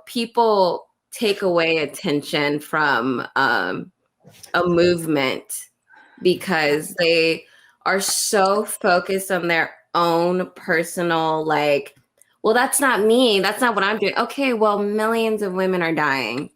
people take away attention from a movement because they are so focused on their own personal, like, well, that's not me. That's not what I'm doing. Okay, well, millions of women are dying.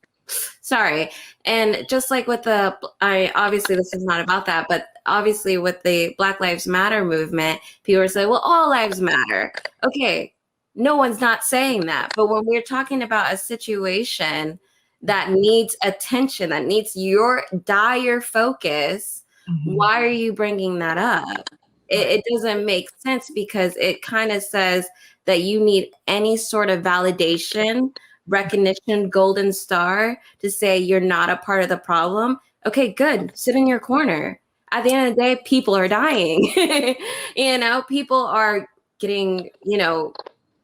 Sorry. And just like with obviously this is not about that, but obviously with the Black Lives Matter movement, people are saying, well, all lives matter. Okay, no one's not saying that. But when we're talking about a situation that needs attention, that needs your dire focus, why are you bringing that up? It doesn't make sense because it kind of says that you need any sort of validation, recognition, golden star to say you're not a part of the problem. Okay, good. Sit in your corner. At the end of the day, people are dying. People are getting,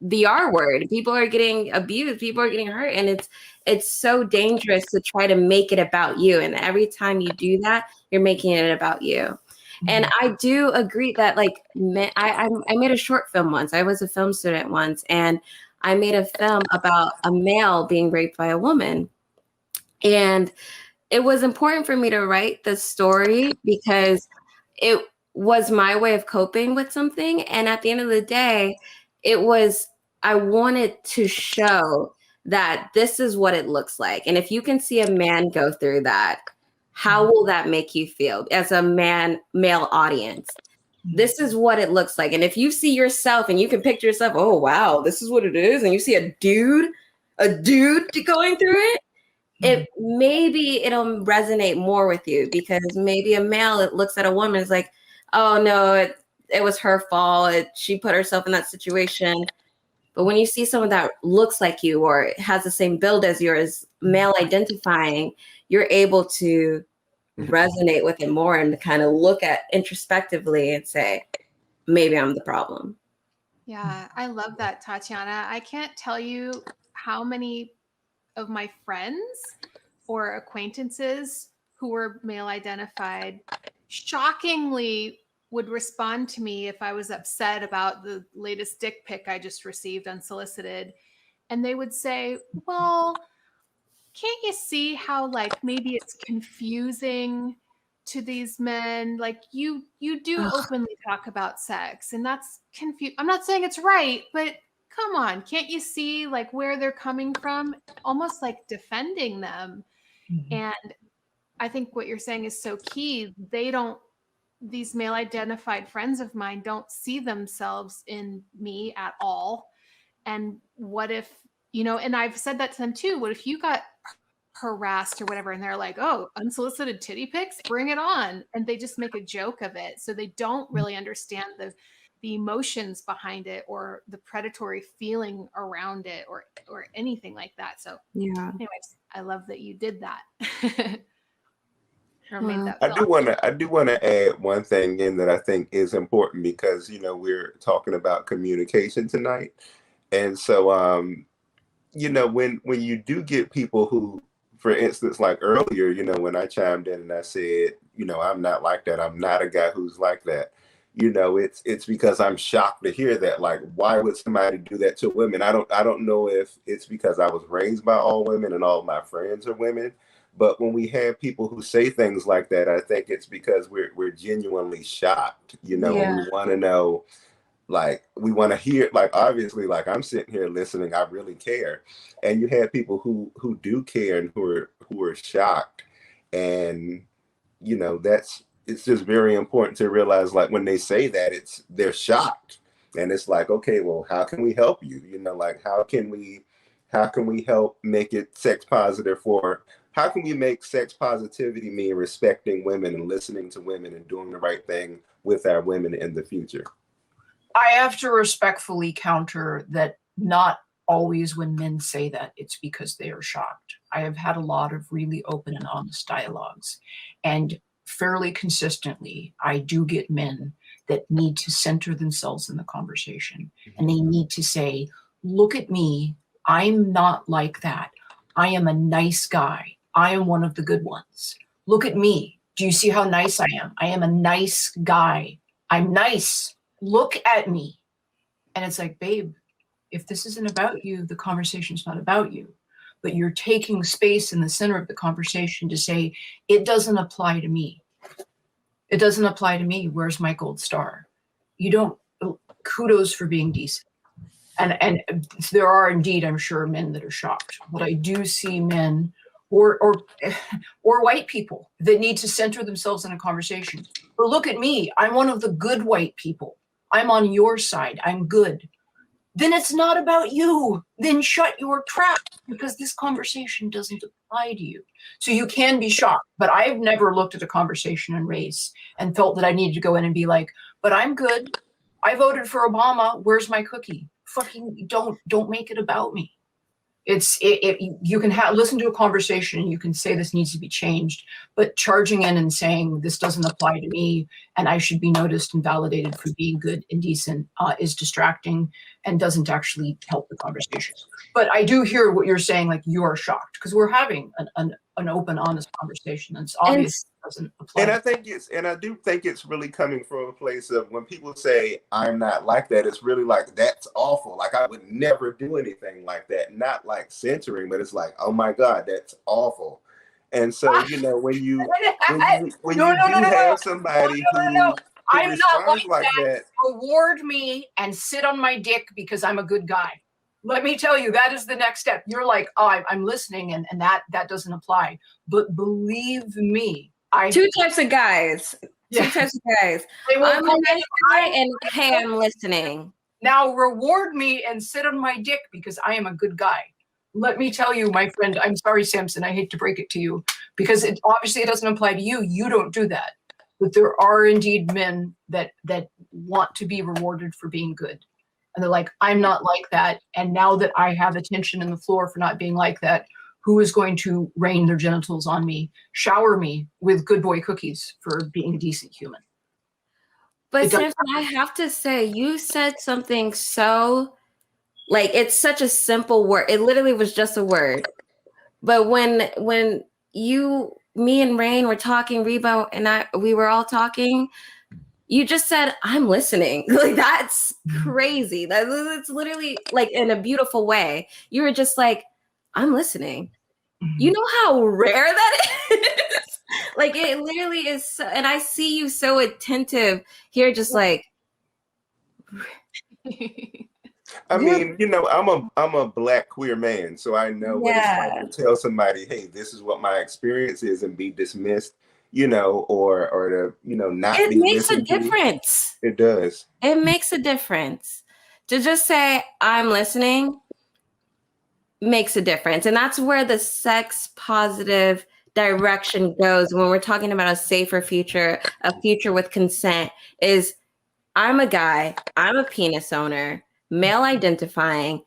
the R word. People are getting abused. People are getting hurt. And it's so dangerous to try to make it about you. And every time you do that, you're making it about you. And I do agree that, like, I made a short film once. I was a film student once, and I made a film about a male being raped by a woman. And it was important for me to write the story because it was my way of coping with something. And at the end of the day, I wanted to show that this is what it looks like. And if you can see a man go through that, how will that make you feel as a male audience? This is what it looks like. And if you see yourself and you can picture yourself, oh, wow, this is what it is. And you see a dude going through it, maybe it'll resonate more with you because maybe a male that looks at a woman is like, oh, no, it was her fault. She put herself in that situation. But when you see someone that looks like you or has the same build as yours, male identifying, you're able to resonate with it more and kind of look at introspectively and say, maybe I'm the problem. Yeah, I love that, Tatiyanna. I can't tell you how many of my friends or acquaintances who were male identified shockingly would respond to me if I was upset about the latest dick pic I just received unsolicited. And they would say, well, can't you see how, like, maybe it's confusing to these men? Like, you do openly talk about sex, and that's confusing. I'm not saying it's right, but come on, can't you see, like, where they're coming from? Almost like defending them. And I think what you're saying is so key. These male identified friends of mine don't see themselves in me at all. And what if, and I've said that to them too. What if you got harassed or whatever, and they're like, oh, unsolicited titty pics, bring it on. And they just make a joke of it. So they don't really understand the emotions behind it or the predatory feeling around it or anything like that. So yeah. Anyways, I love that you did that. I do want to add one thing in that I think is important because, we're talking about communication tonight. And so, when you do get people who, for instance, like earlier, when I chimed in and I said, I'm not like that. I'm not a guy who's like that. It's because I'm shocked to hear that. Like, why would somebody do that to women? I don't know if it's because I was raised by all women and all of my friends are women. But when we have people who say things like that, I think it's because we're genuinely shocked. We want to know, like, we want to hear, like, obviously, like, I'm sitting here listening, I really care. And you have people who do care and who are shocked. And, it's just very important to realize, like, when they say that, they're shocked. And it's like, okay, well, how can we help you? Like, how can we help make it sex positive how can we make sex positivity mean respecting women and listening to women and doing the right thing with our women in the future? I have to respectfully counter that not always when men say that, it's because they are shocked. I have had a lot of really open and honest dialogues, and fairly consistently, I do get men that need to center themselves in the conversation, and they need to say, look at me, I'm not like that. I am a nice guy. I am one of the good ones. Look at me. Do you see how nice I am? I am a nice guy. I'm nice. Look at me. And it's like, babe, if this isn't about you, the conversation's not about you. But you're taking space in the center of the conversation to say, it doesn't apply to me. It doesn't apply to me. Where's my gold star? You don't, kudos for being decent. And there are indeed, I'm sure, men that are shocked. But I do see men or white people that need to center themselves in a conversation. Or look at me, I'm one of the good white people. I'm on your side, I'm good. Then it's not about you. Then shut your trap, because this conversation doesn't apply to you. So you can be shocked, but I've never looked at a conversation in race and felt that I needed to go in and be like, but I'm good. I voted for Obama. Where's my cookie? Fucking don't make it about me. You can listen to a conversation and you can say this needs to be changed, but charging in and saying this doesn't apply to me and I should be noticed and validated for being good and decent is distracting and doesn't actually help the conversation. But I do hear what you're saying, like you are shocked because we're having an open, honest conversation. And it's obvious it doesn't apply. And I do think it's really coming from a place of when people say I'm not like that, it's really like that's awful. Like I would never do anything like that. Not like censoring, but it's like, oh my God, that's awful. And so, you know, when you have somebody who I'm not like that. Reward me and sit on my dick because I'm a good guy. Let me tell you, that is the next step. You're like, oh, I'm listening, and that doesn't apply. But believe me, two types of guys. Yeah. Two types of guys. I'm a nice guy, and hey, I'm listening. Now reward me and sit on my dick because I am a good guy. Let me tell you, my friend. I'm sorry, Sampson. I hate to break it to you because obviously it doesn't apply to you. You don't do that. But there are indeed men that want to be rewarded for being good. And they're like, I'm not like that. And now that I have attention in the floor for not being like that, who is going to rain their genitals on me, shower me with good boy cookies for being a decent human? But Sampson, I have to say, you said something so, like, it's such a simple word. It literally was just a word. But when me and Rain were talking, Reba and we were all talking, you just said, I'm listening. Like, that's crazy. That's literally like in a beautiful way. You were just like, I'm listening. You know how rare that is? Like, it literally is. So, and I see you so attentive here, just like. I mean, you know, I'm a Black queer man, so I know what it's like to tell somebody, hey, this is what my experience is, and be dismissed. You know, or to, you know, not be listened to. It makes a difference. It does. It makes a difference. To just say, I'm listening, makes a difference. And that's where the sex positive direction goes when we're talking about a safer future, a future with consent, is I'm a guy, I'm a penis owner, male identifying,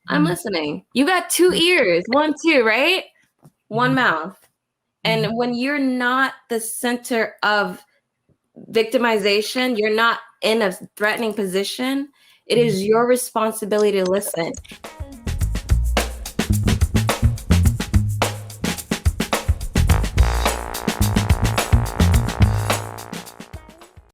I'm listening. You got two ears, 1, 2, right? One mouth. And when you're not the center of victimization, you're not in a threatening position, it is your responsibility to listen.